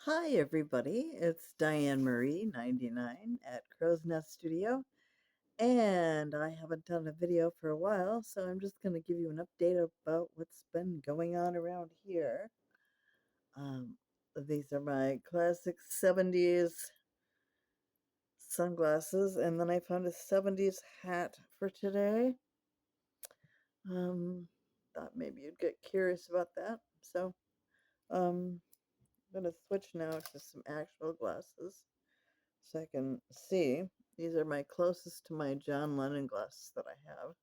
Hi, everybody. It's Diane Marie 99 at Crow's Nest Studio, and I haven't done a video for a while, so I'm just going to give you an update about what's been going on around here. Um, these are my classic 70s sunglasses, and then I found a 70s hat for today. Um, Thought maybe you'd get curious about that. I'm going to switch now to some actual glasses, so I can see. These are my closest to my John Lennon glasses that I have.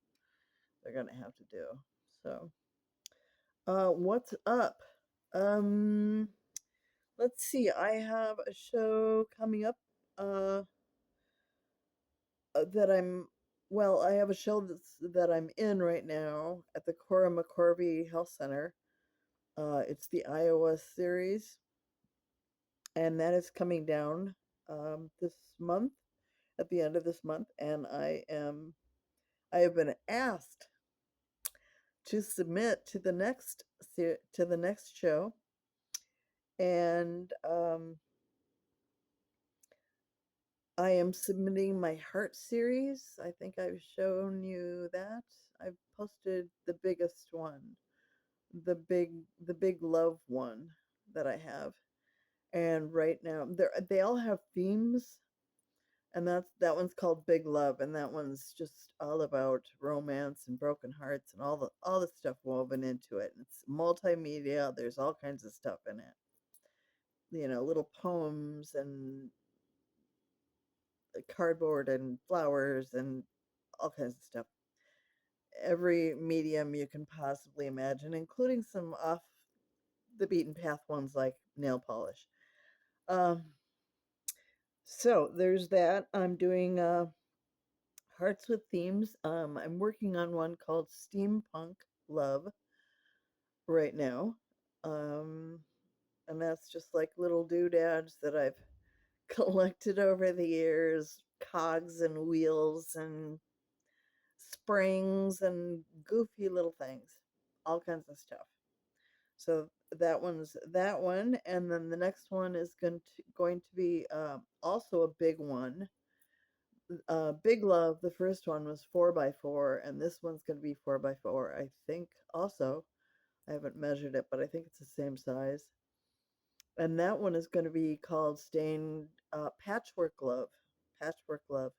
They're gonna have to do. So, what's up? Um, let's see. I have a show coming up. Uh, that I'm. Well, I have a show that I'm in right now at the Cora McCorvey Health Center. It's the iOS series, and that is coming down this month, at the end of this month, and I have been asked to submit to the next show, and I am submitting my heart series. I think I've shown you that. I've posted the biggest one, the big the big love one that I have. And right now they all have themes, and that one's called Big Love, and that one's just all about romance and broken hearts and all the stuff woven into it. And it's multimedia. There's all kinds of stuff in it. Little poems and cardboard and flowers and all kinds of stuff. Every medium you can possibly imagine, including some off the beaten path ones like nail polish. Um, so there's that. I'm doing Hearts with Themes. I'm working on one called Steampunk Love right now. Um, and that's just like little doodads that I've collected over the years, cogs and wheels and springs and goofy little things, all kinds of stuff. So that one, and then the next one is going to be also a big one. Big Love, the first one was 4x4, and this one's going to be 4x4. I think also, I haven't measured it, but I think it's the same size. And that one is going to be called Stained Patchwork Love. Patchwork Love.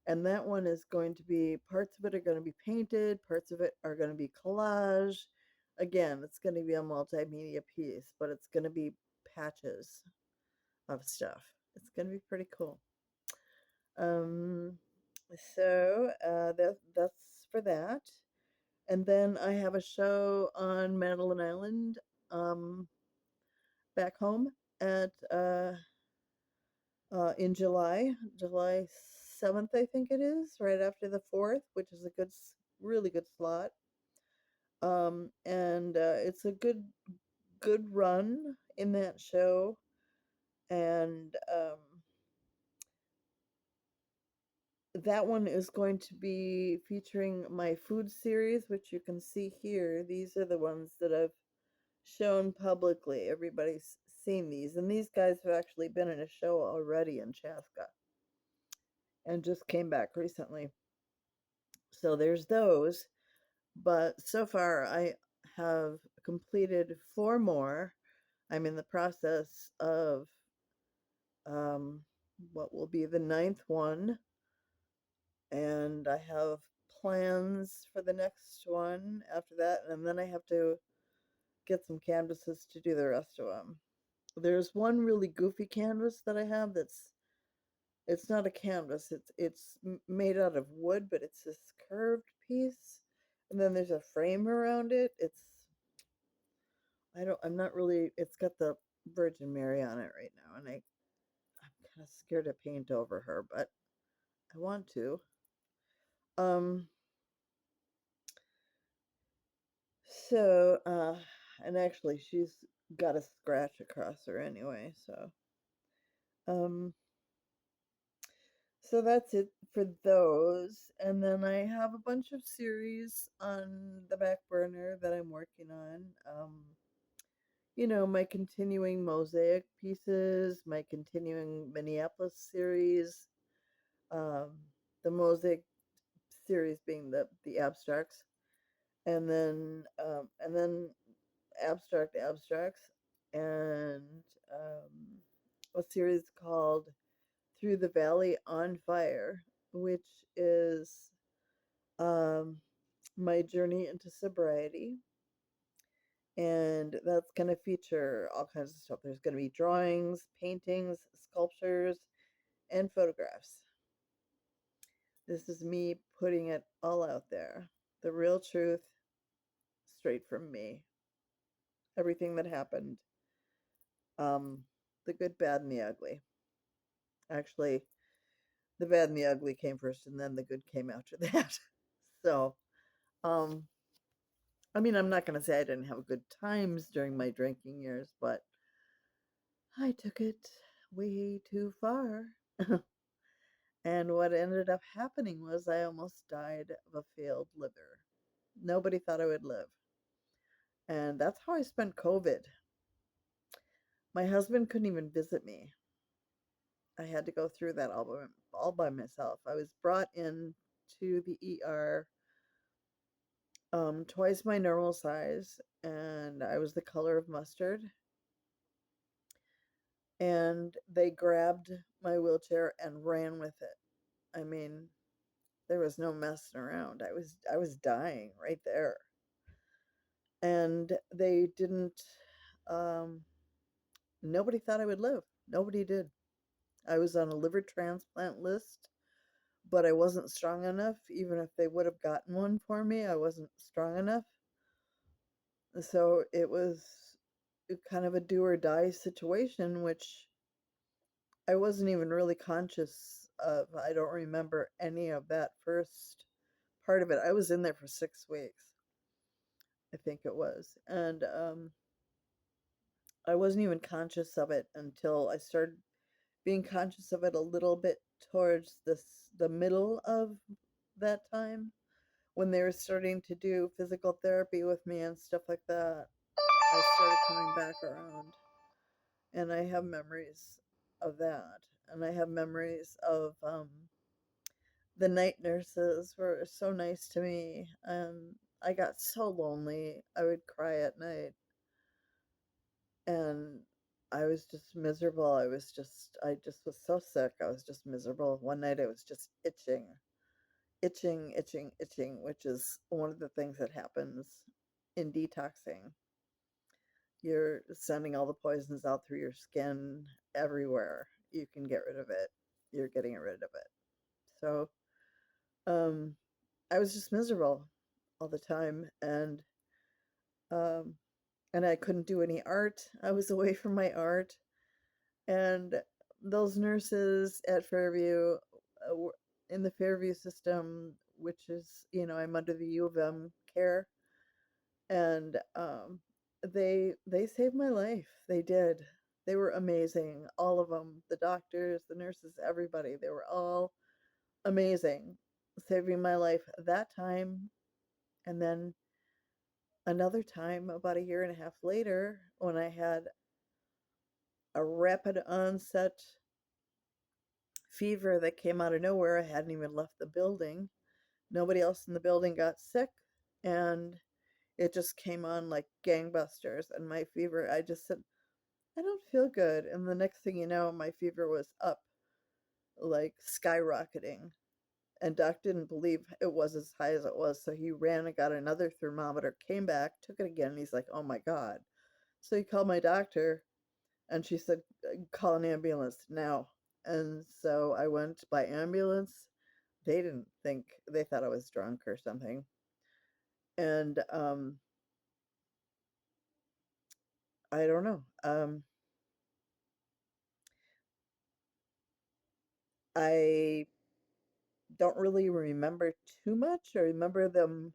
And that one is going to be, parts of it are going to be painted, parts of it are going to be collage. Again, it's going to be a multimedia piece, but it's going to be patches of stuff. It's going to be pretty cool. Um, that's for that. And then I have a show on Madeline Island, um, back home at in July 7th, I think it is, right after the 4th, which is a really good slot. And it's a good run in that show. And that one is going to be featuring my food series, which you can see here. These are the ones that I've shown publicly. Everybody's seen these. And these guys have actually been in a show already in Chaska and just came back recently. So there's those. But so far, I have completed 4 more. I'm in the process of um, what will be the 9th one, and I have plans for the next one after that, and then I have to get some canvases to do the rest of them. There's one really goofy canvas that I have it's not a canvas, it's made out of wood, but it's this curved piece, and then there's a frame around it. I'm not really, it's got the Virgin Mary on it right now, and I'm kind of scared to paint over her, but I want to. Um, so, and actually, she's got a scratch across her anyway, um, so that's it for those. And then I have a bunch of series on the back burner that I'm working on. my continuing Mosaic pieces, my continuing Minneapolis series, um, the Mosaic series being the abstracts, and then abstracts, and a series called Through the Valley on Fire, which is um, my journey into sobriety. And that's going to feature all kinds of stuff. There's going to be drawings, paintings, sculptures, and photographs. This is me putting it all out there. The real truth, straight from me. Everything that happened. Um, the good, bad, and the ugly. Actually, the bad and the ugly came first, and then the good came after that. So, um, I mean, I'm not going to say I didn't have good times during my drinking years, but I took it way too far. And what ended up happening was I almost died of a failed liver. Nobody thought I would live. And that's how I spent COVID. My husband couldn't even visit me. I had to go through that all by myself. I was brought in to the ER twice my normal size, and I was the color of mustard. And they grabbed my wheelchair and ran with it. I mean, there was no messing around. I was dying right there. And they didn't um nobody thought I would live. Nobody did. I was on a liver transplant list, but I wasn't strong enough. Even if they would have gotten one for me, I wasn't strong enough. So it was kind of a do or die situation, which I wasn't even really conscious of. I don't remember any of that first part of it. I was in there for 6 weeks, I think it was. And I wasn't even conscious of it until I started being conscious of it a little bit towards the middle of that time when they were starting to do physical therapy with me and stuff like that. I started coming back around, and I have memories of that. And I have memories of the night nurses were so nice to me, and I got so lonely. I would cry at night, and I was just miserable. I just was so sick. I was just miserable. One night I was just itching, itching, itching, itching, which is one of the things that happens in detoxing. You're sending all the poisons out through your skin everywhere. You can get rid of it. You're getting rid of it. So, um, I was just miserable all the time, um, and I couldn't do any art. I was away from my art, and those nurses at Fairview, in the Fairview system, which is, I'm under the U of M care, and they saved my life. They did. They were amazing, all of them, the doctors, the nurses, everybody. They were all amazing, saving my life that time. And then another time, about a year and a half later, when I had a rapid onset fever that came out of nowhere. I hadn't even left the building. Nobody else in the building got sick, and it just came on like gangbusters. And my fever, I just said, I don't feel good. And the next thing you know, my fever was up, like skyrocketing. And Doc didn't believe it was as high as it was. So he ran and got another thermometer, came back, took it again. And he's like, oh my God. So he called my doctor, and she said, call an ambulance now. And so I went by ambulance. They didn't think, they thought I was drunk or something. And I don't know. I don't really remember too much. I remember them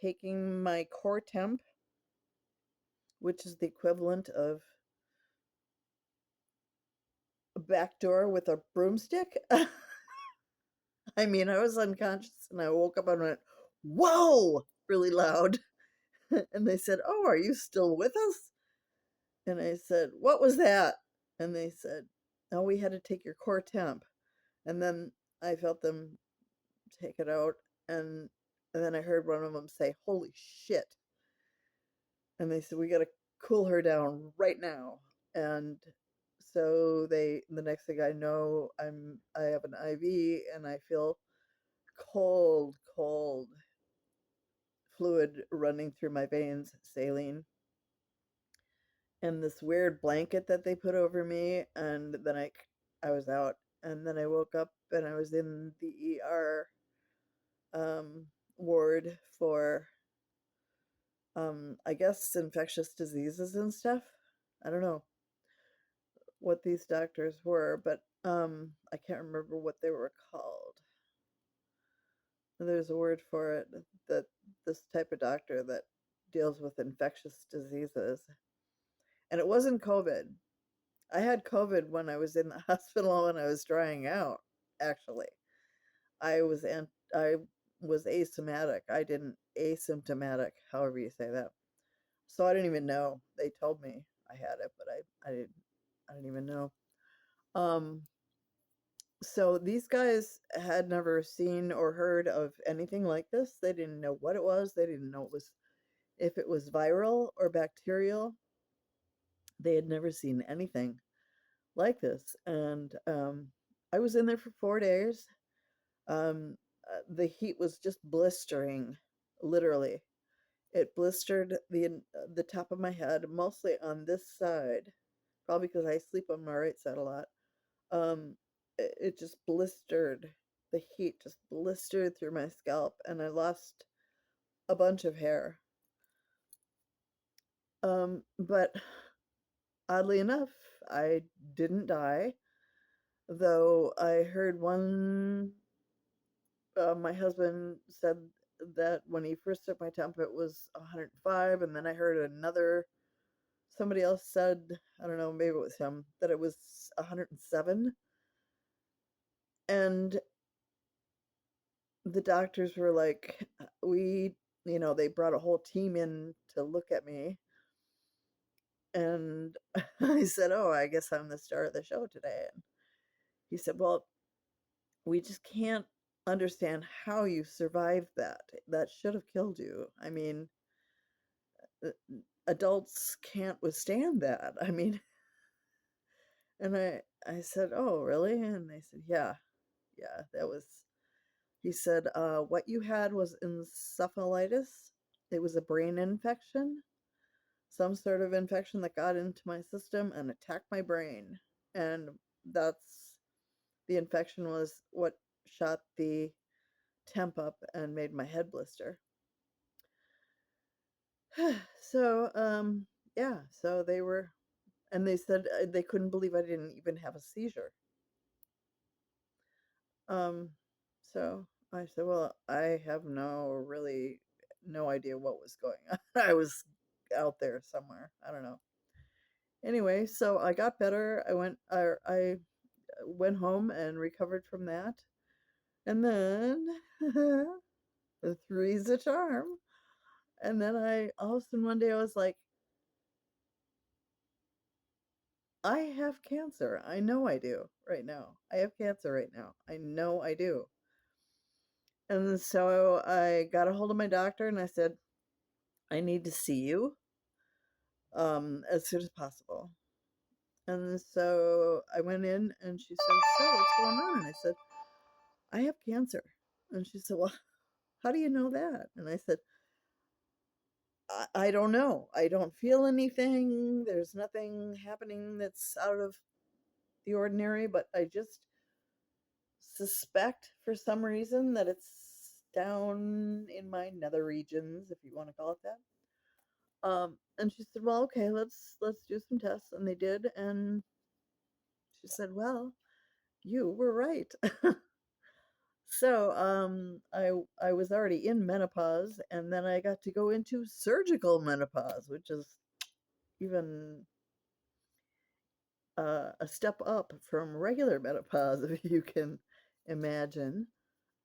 taking my core temp, which is the equivalent of a back door with a broomstick. I mean, I was unconscious and I woke up and went, whoa, really loud. And they said, oh, are you still with us? And I said, "What was that?" And they said, "Oh, we had to take your core temp." And then I felt them take it out, and then I heard one of them say, "Holy shit." And they said, "We got to cool her down right now." And so the next thing I know, I have an IV and I feel cold fluid running through my veins, saline, and this weird blanket that they put over me, and then I was out, and then I woke up and I was in the ER um, ward for I guess infectious diseases and stuff. I don't know what these doctors were, but I can't remember what they were called. There's a word for it, that this type of doctor that deals with infectious diseases. And it wasn't COVID. I had COVID when I was in the hospital when I was drying out, actually. I was asymptomatic. I didn't asymptomatic, however you say that. So I didn't even know. They told me I had it, but I didn't even know. Um so these guys had never seen or heard of anything like this. They didn't know what it was. They didn't know it was if it was viral or bacterial. They had never seen anything like this. And I was in there for 4 days. The heat was just blistering, literally. It blistered the top of my head, mostly on this side, probably because I sleep on my right side a lot. It just blistered. The heat just blistered through my scalp, and I lost a bunch of hair. But oddly enough, I didn't die, though I heard my husband said that when he first took my temp, it was 105, and then I heard somebody else said, I don't know, maybe it was him, that it was 107. And the doctors were like, they brought a whole team in to look at me. And I said, "Oh, I guess I'm the star of the show today." And he said, "Well, we just can't understand how you survived that. That should have killed you. I mean, uh, adults can't withstand that." I mean, and I said, "Oh, really?" And they said, "Yeah, yeah, that was." He said, "What you had was encephalitis. It was a brain infection, some sort of infection that got into my system and attacked my brain. And that's the infection was what shot the temp up and made my head blister." So, yeah, so and they said they couldn't believe I didn't even have a seizure. Um, so I said, "Well, I have no idea what was going on." I was out there somewhere. I don't know. Anyway, so I got better. I went home and recovered from that. And then three's a charm. And then all of a sudden one day I was like, I have cancer. I know I do right now. I have cancer right now. I know I do. And so I got a hold of my doctor and I said, "I need to see you as soon as possible." And so I went in and she said, "So what's going on?" And I said, "I have cancer." And she said, "Well, how do you know that?" And I said, I don't know. I don't feel anything. There's nothing happening that's out of the ordinary, but I just suspect for some reason that it's down in my nether regions, if you want to call it that. And she said, "Well, okay, let's do some tests," and they did, and she said, "Well, you were right." So, I was already in menopause, and then I got to go into surgical menopause, which is even a step up from regular menopause, if you can imagine.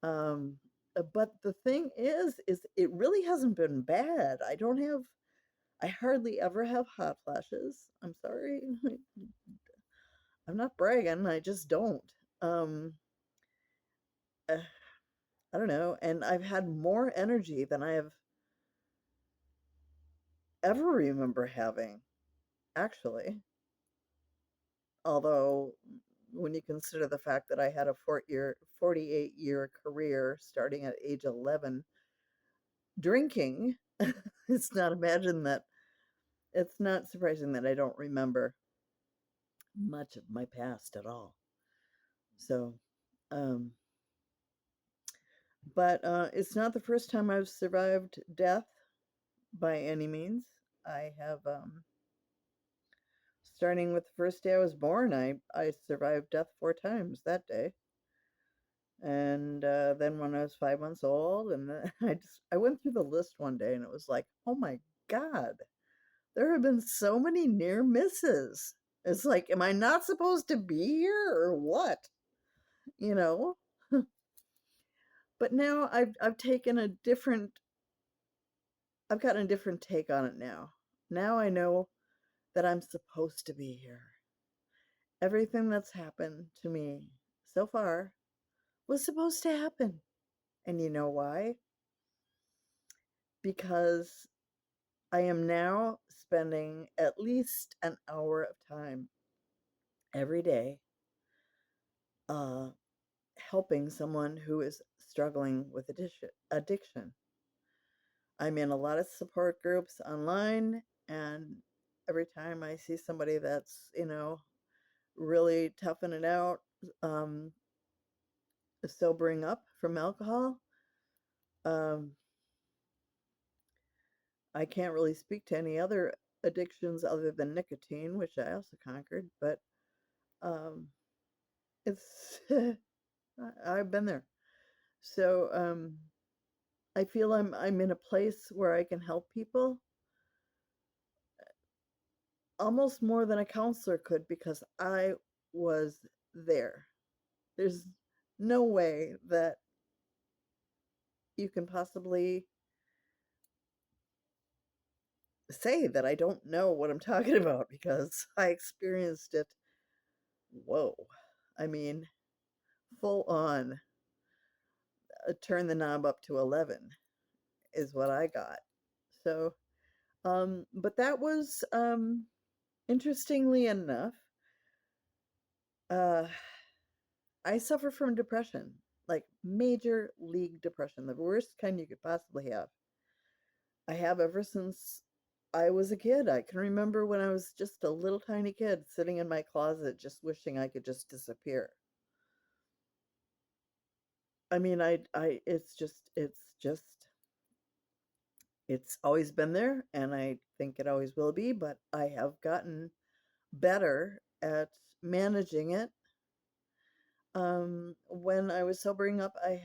But the thing is it really hasn't been bad. I don't have I hardly ever have hot flashes. I'm sorry. I'm not bragging. I just don't. Um, uh, I don't know. And I've had more energy than I have ever remember having, actually. Although, when you consider the fact that I had a 48-year career starting at age 11 drinking, it's not imagine that it's not surprising that I don't remember much of my past at all. So, um, but it's not the first time I've survived death by any means. I have, starting with the first day I was born, I survived death 4 times that day. And then when I was 5 months old, and then I went through the list one day, and it was like, oh my God, there have been so many near misses. It's like, am I not supposed to be here or what? You know? But now I've gotten a different take on it now. Now I know that I'm supposed to be here. Everything that's happened to me so far was supposed to happen. And you know why? Because I am now spending at least an hour of time every day uh, helping someone who is struggling with addiction. I'm in a lot of support groups online, and every time I see somebody that's, really toughing it out, um, sobering up from alcohol, um, I can't really speak to any other addictions other than nicotine, which I also conquered, but um, it's I've been there. So I feel I'm in a place where I can help people almost more than a counselor could because I was there. There's no way that you can possibly say that I don't know what I'm talking about because I experienced it. Whoa. I mean, full on, turn the knob up to 11 is what I got. So, but that was, interestingly enough, uh, I suffer from depression, like major league depression, the worst kind you could possibly have. I have ever since I was a kid. I can remember when I was just a little tiny kid sitting in my closet just wishing I could just disappear. I mean, it's always been there, and I think it always will be, but I have gotten better at managing it. When I was sobering up, I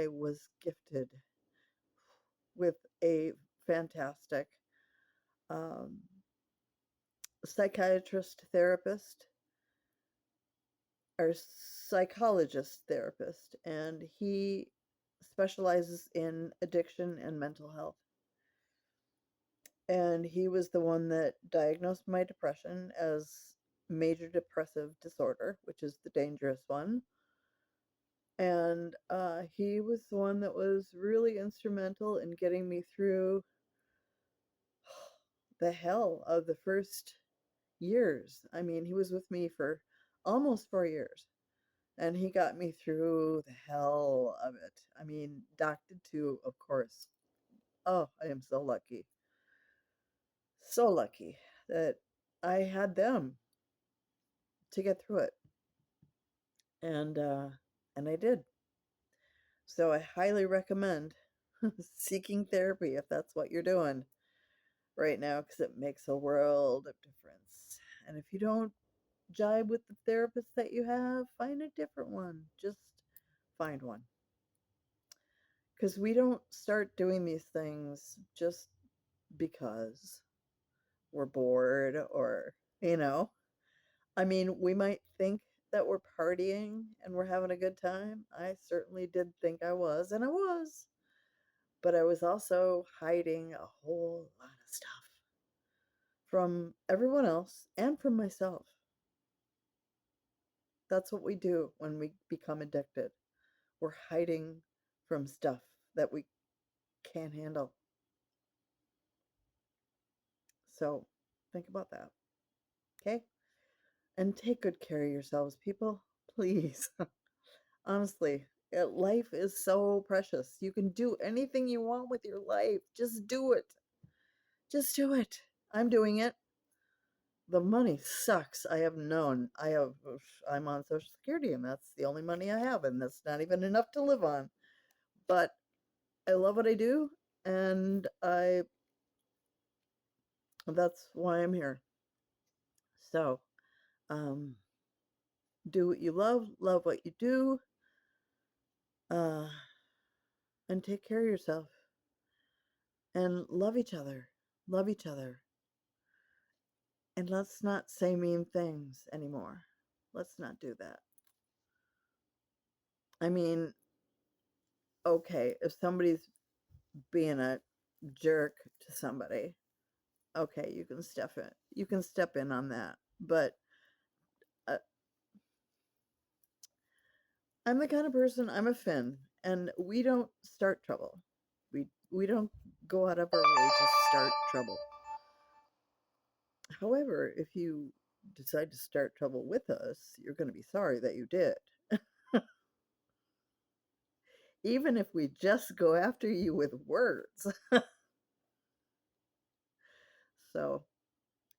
was gifted with a fantastic um, psychiatrist therapist or psychologist therapist, and he specializes in addiction and mental health. And he was the one that diagnosed my depression as major depressive disorder, which is the dangerous one. And he was the one that was really instrumental in getting me through the hell of the first years. I mean, he was with me for almost 4 years, and he got me through the hell of it. I mean, Doc did too, of course. Oh, I am so lucky that I had them to get through it, and I did. So I highly recommend seeking therapy if that's what you're doing right now, because it makes a world of difference. And if you don't jibe with the therapist that you have, find a different one. Just find one. Because we don't start doing these things just because we're bored or, you know, I mean, we might think that we're partying and we're having a good time. I certainly did think I was, and I was. but I was also hiding a whole lot of stuff from everyone else and from myself. That's what we do when we become addicted. We're hiding from stuff that we can't handle. So think about that, okay? And take good care of yourselves, people. Please. Honestly, life is so precious. You can do anything you want with your life. Just do it. Just do it. I'm doing it. The money sucks. I have known. I'm on Social Security, and that's the only money I have, and that's not even enough to live on. But I love what I do, and that's why I'm here. So, um, do what you love what you do, uh, and take care of yourself, and love each other. Love each other. And let's not say mean things anymore. Let's not do that. I mean, okay, if somebody's being a jerk to somebody, okay, you can step in. You can step in on that. But uh, I'm the kind of person, I'm a Finn, and we don't start trouble. We don't go out of our way to start trouble. However, if you decide to start trouble with us, you're going to be sorry that you did. Even if we just go after you with words. So,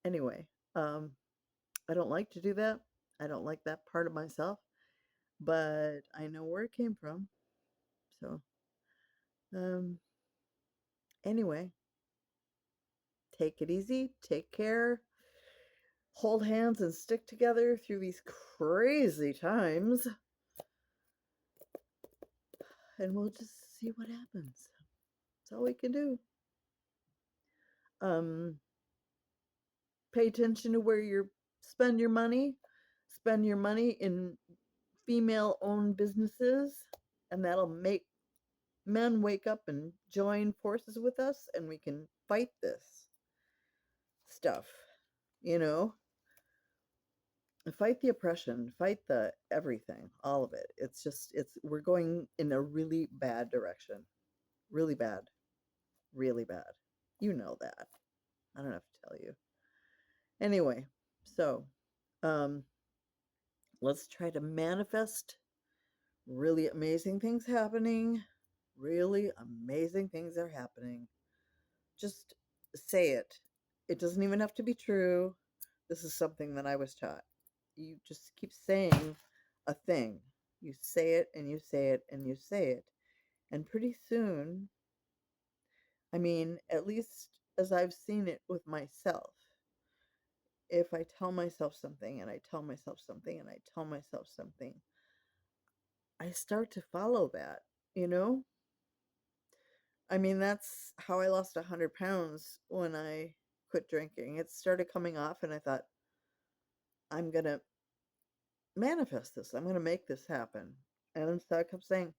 anyway, um, I don't like to do that. I don't like that part of myself, but I know where it came from. So, um, anyway, take it easy, take care, hold hands and stick together through these crazy times, and we'll just see what happens. That's all we can do. Um, pay attention to where you spend your money. Spend your money in female owned businesses, and that'll make men wake up and join forces with us, and we can fight this stuff, you know? Fight the oppression, fight the everything, all of it. We're going in a really bad direction. Really bad. Really bad. You know that. I don't have to tell you. Anyway, so um, let's try to manifest really amazing things happening. Really amazing things are happening. Just say it. It doesn't even have to be true. This is something that I was taught. You just keep saying a thing. You say it and you say it and you say it. And pretty soon, I mean, at least as I've seen it with myself, if I tell myself something and I tell myself something and I tell myself something, I start to follow that, you know? I mean, that's how I lost 100 pounds when I quit drinking. It started coming off, and I thought, I'm going to manifest this. I'm going to make this happen. And so I kept saying,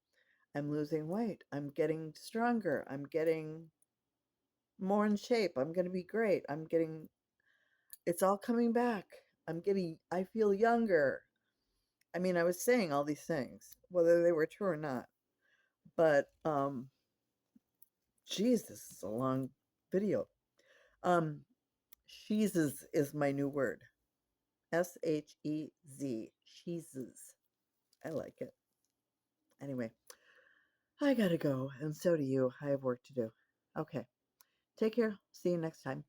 I'm losing weight. I'm getting stronger. I'm getting more in shape. I'm going to be great. It's all coming back. I feel younger. I mean, I was saying all these things, whether they were true or not. But, geez, this is a long video. Um, Sheezes is my new word. Shez. Sheezes. I like it. Anyway, I gotta go, and so do you. I have work to do. Okay. Take care. See you next time.